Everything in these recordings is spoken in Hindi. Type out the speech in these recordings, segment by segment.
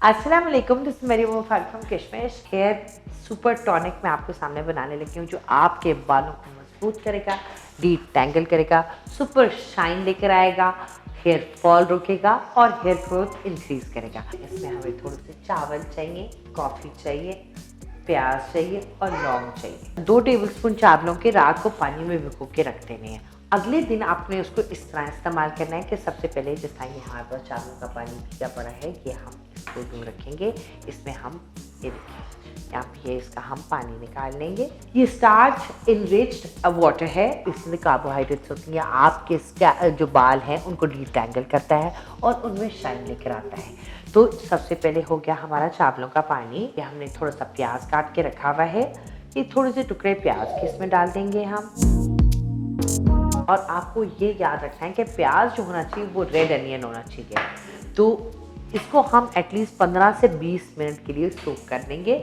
अस्सलाम वालेकुम, this is Meri from Kashmir. Hair super tonic मैं आपके सामने बनाने लगी हूँ जो आपके बालों को मजबूत करेगा, डीटैंगल करेगा, सुपर शाइन लेकर आएगा, हेयर फॉल रोकेगा और हेयर ग्रोथ इंक्रीज करेगा। इसमें हमें थोड़े से चावल चाहिए, कॉफ़ी चाहिए, प्याज चाहिए और लौंग चाहिए। 2 टेबलस्पून चावलों के रात को पानी में भिगो के रख देने हैं। अगले दिन आपने उसको इस तरह इस्तेमाल करना है कि सबसे पहले जिस तरह यहाँ पर चावलों का पानी भीगा पड़ा है, ये हम इसको दूर रखेंगे। इसमें हम ये देखिए यहाँ पे इसका हम पानी निकाल लेंगे। ये स्टार्च इनरिच्ड वाटर है, इसमें कार्बोहाइड्रेट्स होती हैं। आपके जो बाल हैं उनको डिटैंगल करता है और उनमें शाइन लेकर आता है। तो सबसे पहले हो गया हमारा चावलों का पानी। ये हमने थोड़ा सा प्याज काट के रखा हुआ है, ये थोड़े से टुकड़े प्याज के इसमें डाल देंगे हम। और आपको ये याद रखना है कि प्याज जो होना चाहिए वो रेड अनियन होना चाहिए। तो इसको हम एटलीस्ट 15 से 20 मिनट के लिए सोक कर लेंगे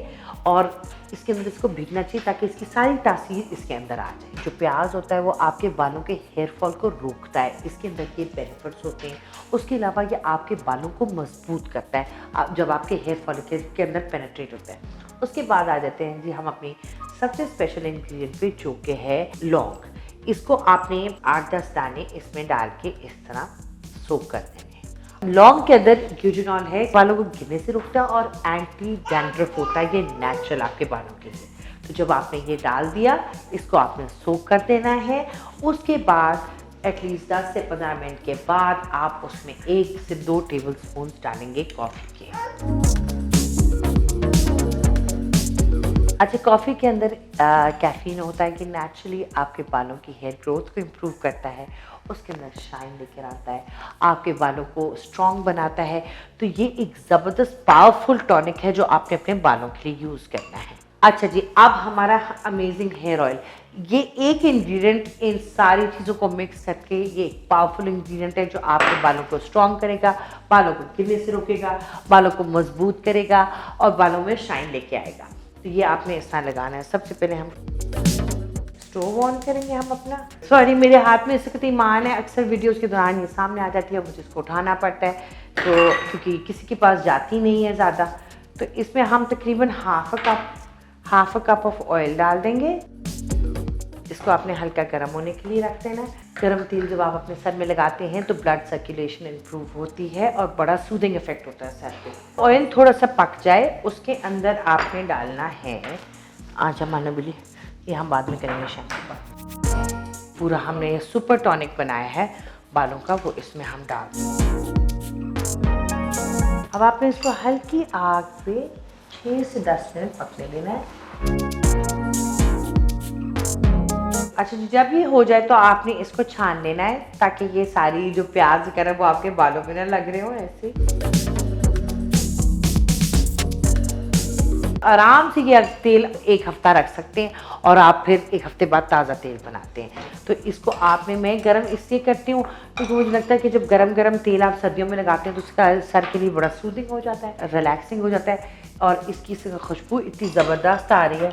और इसके अंदर इसको भीगना चाहिए ताकि इसकी सारी तासीर इसके अंदर आ जाए। जो प्याज होता है वो आपके बालों के हेयर फॉल को रोकता है, इसके अंदर ये बेनिफिट्स होते हैं। उसके अलावा ये आपके बालों को मजबूत करता है जब आपके हेयर फॉलिकल के अंदर पेनिट्रेट होता है। उसके बाद आ जाते हैं जी हम अपनी सबसे स्पेशल इंग्रेडिएंट पे जो कि है लौंग। इसको आपने 8-10 दाने इसमें डाल के इस तरह सोक कर देने हैं। लौंग के अंदर ग्यूजिनॉल है, बालों को गिरने से रोकता है और एंटी डैंड्रफ होता है, ये नेचुरल आपके बालों के लिए। तो जब आपने ये डाल दिया, इसको आपने सोक कर देना है। उसके बाद एटलीस्ट 10 से 15 मिनट के बाद आप उसमें 1 से 2 टेबल स्पून डालेंगे कॉफ़ी के। अच्छा, कॉफ़ी के अंदर कैफ़ीन होता है कि नेचुरली आपके बालों की हेयर ग्रोथ को इम्प्रूव करता है, उसके अंदर शाइन लेकर आता है, आपके बालों को स्ट्रॉन्ग बनाता है। तो ये एक ज़बरदस्त पावरफुल टॉनिक है जो आपने अपने बालों के लिए यूज़ करना है। अच्छा जी, अब हमारा अमेजिंग हेयर ऑयल, ये एक इंग्रेडिएंट इन सारी चीज़ों को मिक्स करके ये एक पावरफुल इंग्रेडिएंट है जो आपके बालों को स्ट्रॉन्ग करेगा, बालों को गिरने से रोकेगा, बालों को मजबूत करेगा और बालों में शाइन लेके आएगा। तो ये आपने इस तरह लगाना है। सबसे पहले हम स्टोव ऑन करेंगे हम अपना। सॉरी, मेरे हाथ में इस वक्त ईमान है, अक्सर वीडियोस के दौरान ये सामने आ जाती है, मुझे इसको उठाना पड़ता है तो क्योंकि किसी के पास जाती नहीं है ज़्यादा। तो इसमें हम तकरीबन half a cup of oil डाल देंगे। इसको आपने हल्का गर्म होने के लिए रख देना है। गर्म तेल जब आप अपने सर में लगाते हैं तो ब्लड सर्कुलेशन इम्प्रूव होती है और बड़ा सूदिंग इफेक्ट होता है सर पे। ऑयल थोड़ा सा पक जाए, उसके अंदर आपने डालना है आजा मानोबिली, ये हम बाद में करेंगे शैम्पू। पूरा हमने ये सुपर टॉनिक बनाया है बालों का, वो इसमें हम डाल दें। अब आपने इसको हल्की आग पे 6 से 10 मिनट पकने देना है। अच्छा, जब ये हो जाए तो आपने इसको छान लेना है ताकि ये सारी जो प्याज वगैरह वो आपके बालों में ना लग रहे हो। ऐसे आराम से ये तेल 1 हफ्ता रख सकते हैं और आप फिर 1 हफ्ते बाद ताज़ा तेल बनाते हैं। तो इसको आपने, मैं गरम इसलिए करती हूँ क्योंकि मुझे लगता है कि जब गरम तेल आप सर्दियों में लगाते हैं तो उसका सर के लिए बड़ा सूदिंग हो जाता है, रिलैक्सिंग हो जाता है और इसकी खुशबू इतनी ज़बरदस्त आ रही है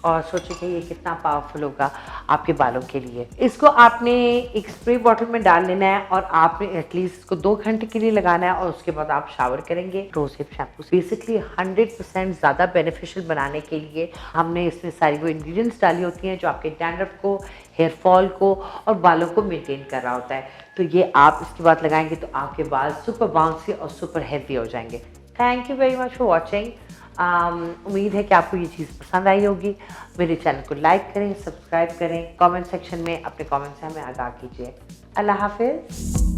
और सोचो कि ये कितना पावरफुल होगा आपके बालों के लिए। इसको आपने एक स्प्रे बॉटल में डाल लेना है और आपने एटलीस्ट इसको 2 घंटे के लिए लगाना है और उसके बाद आप शावर करेंगे रोज हिप शैम्पू से। बेसिकली 100% ज़्यादा बेनिफिशियल बनाने के लिए हमने इसमें सारी वो इंग्रेडिएंट्स डाली होती हैं जो आपके डैंड्रफ को, हेयर फॉल को और बालों को मेनटेन कर रहा होता है। तो ये आप इसके बाद लगाएंगे तो आपके बाल सुपर बाउंसी और सुपर हेल्दी हो जाएंगे। Thank you very much for watching. उम्मीद है कि आपको ये चीज़ पसंद आई होगी। मेरे चैनल को लाइक करें, सब्सक्राइब करें, कमेंट सेक्शन में अपने कमेंट से हमें आगाह कीजिए। अल्लाह हाफिज़।